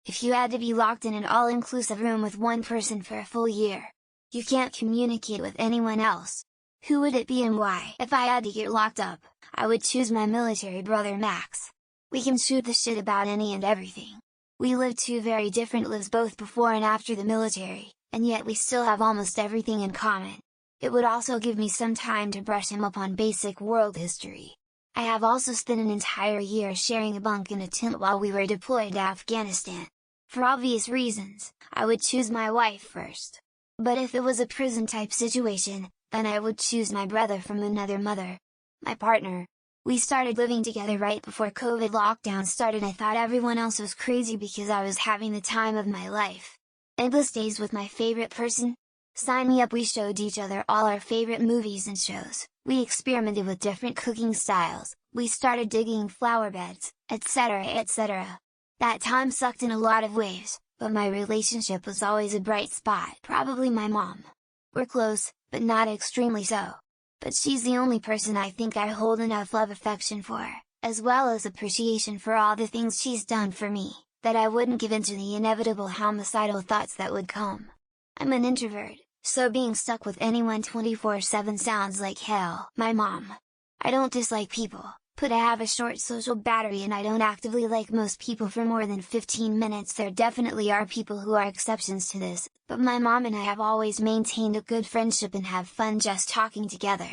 If you had to be locked in an all-inclusive room with one person for a full year, you can't communicate with anyone else. Who would it be and why? If I had to get locked up, I would choose my military brother Max. We can shoot the shit about any and everything. We lived two very different lives both before and after the military, and yet we still have almost everything in common. It would also give me some time to brush him up on basic world history. I have also spent an entire year sharing a bunk in a tent while we were deployed to Afghanistan. For obvious reasons, I would choose my wife first. But if it was a prison type situation, then I would choose my brother from another mother. My partner. We started living together right before COVID lockdown started. I thought everyone else was crazy because I was having the time of my life. Endless days with my favorite person? Sign me up. We showed each other all our favorite movies and shows, we experimented with different cooking styles, we started digging flower beds, etc. etc. That time sucked in a lot of ways, but my relationship was always a bright spot. Probably my mom. We're close, but not extremely so. But she's the only person I think I hold enough love affection for, as well as appreciation for all the things she's done for me, that I wouldn't give in to the inevitable homicidal thoughts that would come. I'm an introvert, so being stuck with anyone 24/7 sounds like hell. My mom. I don't dislike people, but I have a short social battery and I don't actively like most people for more than 15 minutes. There definitely are people who are exceptions to this, but my mom and I have always maintained a good friendship and have fun just talking together.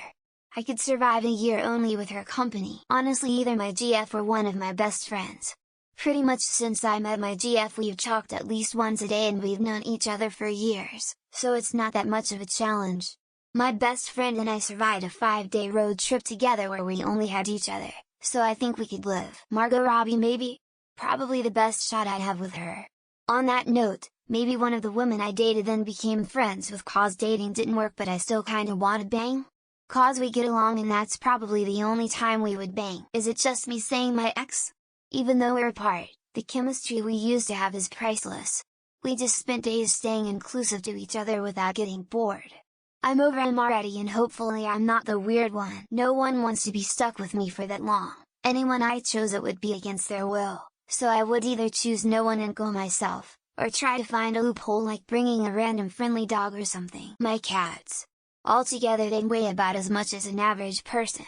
I could survive a year only with her company. Honestly, either my GF or one of my best friends. Pretty much since I met my GF we've talked at least once a day and we've known each other for years, so it's not that much of a challenge. My best friend and I survived a 5-day road trip together where we only had each other, so I think we could live. Margot Robbie maybe? Probably the best shot I'd have with her. On that note, maybe one of the women I dated then became friends with cause dating didn't work but I still kinda wanna bang? Cause we get along and that's probably the only time we would bang. Is it just me saying my ex? Even though we're apart, the chemistry we used to have is priceless. We just spent days staying inclusive to each other without getting bored. I'm over him already and hopefully I'm not the weird one. No one wants to be stuck with me for that long. Anyone I chose it would be against their will, so I would either choose no one and go myself, or try to find a loophole like bringing a random friendly dog or something. My cats. Altogether they'd weigh about as much as an average person.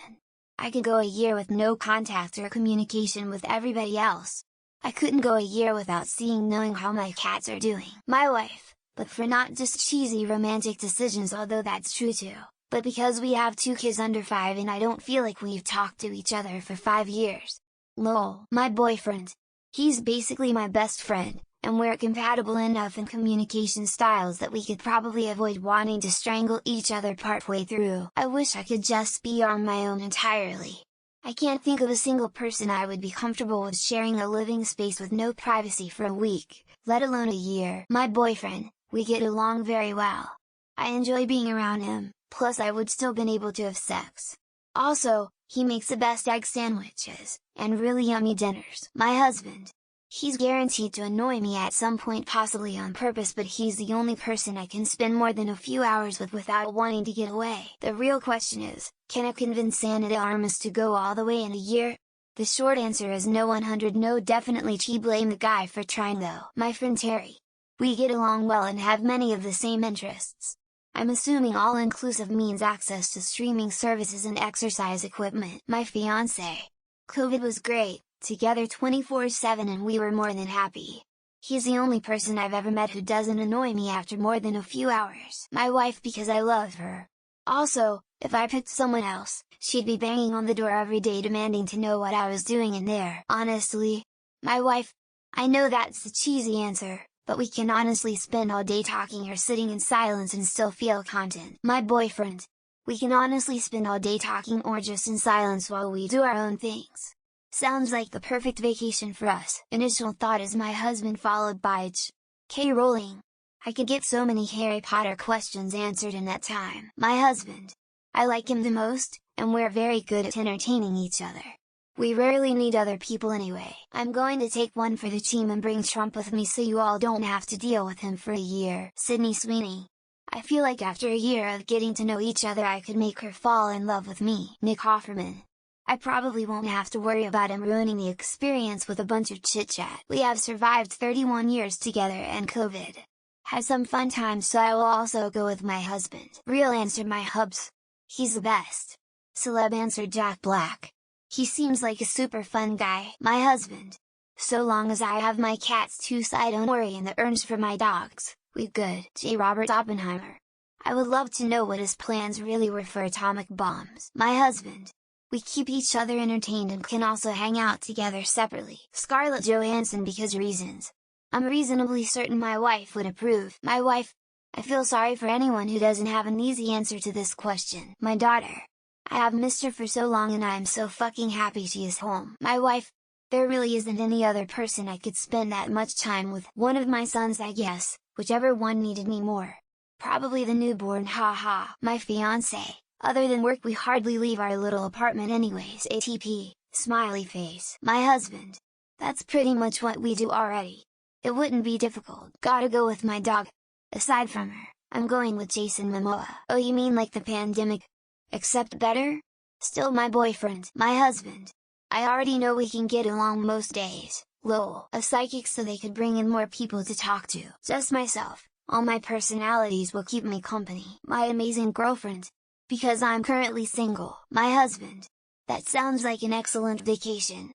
I could go a year with no contact or communication with everybody else. I couldn't go a year without knowing how my cats are doing. My wife, but for not just cheesy romantic decisions, although that's true too, but because we have 2 kids under 5 and I don't feel like we've talked to each other for 5 years. Lol. My boyfriend. He's basically my best friend, and we're compatible enough in communication styles that we could probably avoid wanting to strangle each other partway through. I wish I could just be on my own entirely. I can't think of a single person I would be comfortable with sharing a living space with no privacy for a week, let alone a year. My boyfriend, we get along very well. I enjoy being around him, plus I would still been able to have sex. Also, he makes the best egg sandwiches, and really yummy dinners. My husband. He's guaranteed to annoy me at some point, possibly on purpose, but he's the only person I can spend more than a few hours with without wanting to get away. The real question is, can I convince Ana de Armas to go all the way in a year? The short answer is no. 100 no. Definitely. She blame the guy for trying though. My friend Terry. We get along well and have many of the same interests. I'm assuming all-inclusive means access to streaming services and exercise equipment. My fiancé. COVID was great. Together 24/7 and we were more than happy. He's the only person I've ever met who doesn't annoy me after more than a few hours. My wife, because I love her. Also, if I picked someone else, she'd be banging on the door every day demanding to know what I was doing in there. Honestly. My wife. I know that's the cheesy answer, but we can honestly spend all day talking or sitting in silence and still feel content. My boyfriend. We can honestly spend all day talking or just in silence while we do our own things. Sounds like the perfect vacation for us. Initial thought is my husband followed by K. Rowling. I could get so many Harry Potter questions answered in that time. My husband. I like him the most, and we're very good at entertaining each other. We rarely need other people anyway. I'm going to take one for the team and bring Trump with me so you all don't have to deal with him for a year. Sydney Sweeney. I feel like after a year of getting to know each other I could make her fall in love with me. Nick Offerman. I probably won't have to worry about him ruining the experience with a bunch of chit-chat. We have survived 31 years together and COVID. Had some fun times, so I will also go with my husband. Real answered my hubs. He's the best. Celeb answered Jack Black. He seems like a super fun guy. My husband. So long as I have my cats too, so I don't worry, and the earns for my dogs, we good. J. Robert Oppenheimer. I would love to know what his plans really were for atomic bombs. My husband. We keep each other entertained and can also hang out together separately. Scarlett Johansson, because reasons. I'm reasonably certain my wife would approve. My wife. I feel sorry for anyone who doesn't have an easy answer to this question. My daughter. I have missed her for so long and I am so fucking happy she is home. My wife. There really isn't any other person I could spend that much time with. One of my sons, I guess, whichever one needed me more. Probably the newborn, haha. My fiance. Other than work we hardly leave our little apartment anyways, ATP, smiley face. My husband. That's pretty much what we do already. It wouldn't be difficult. Gotta go with my dog. Aside from her, I'm going with Jason Momoa. Oh, you mean like the pandemic? Except better? Still my boyfriend. My husband. I already know we can get along most days. Lol. A psychic so they could bring in more people to talk to. Just myself. All my personalities will keep me company. My amazing girlfriend. Because I'm currently single. My husband. That sounds like an excellent vacation.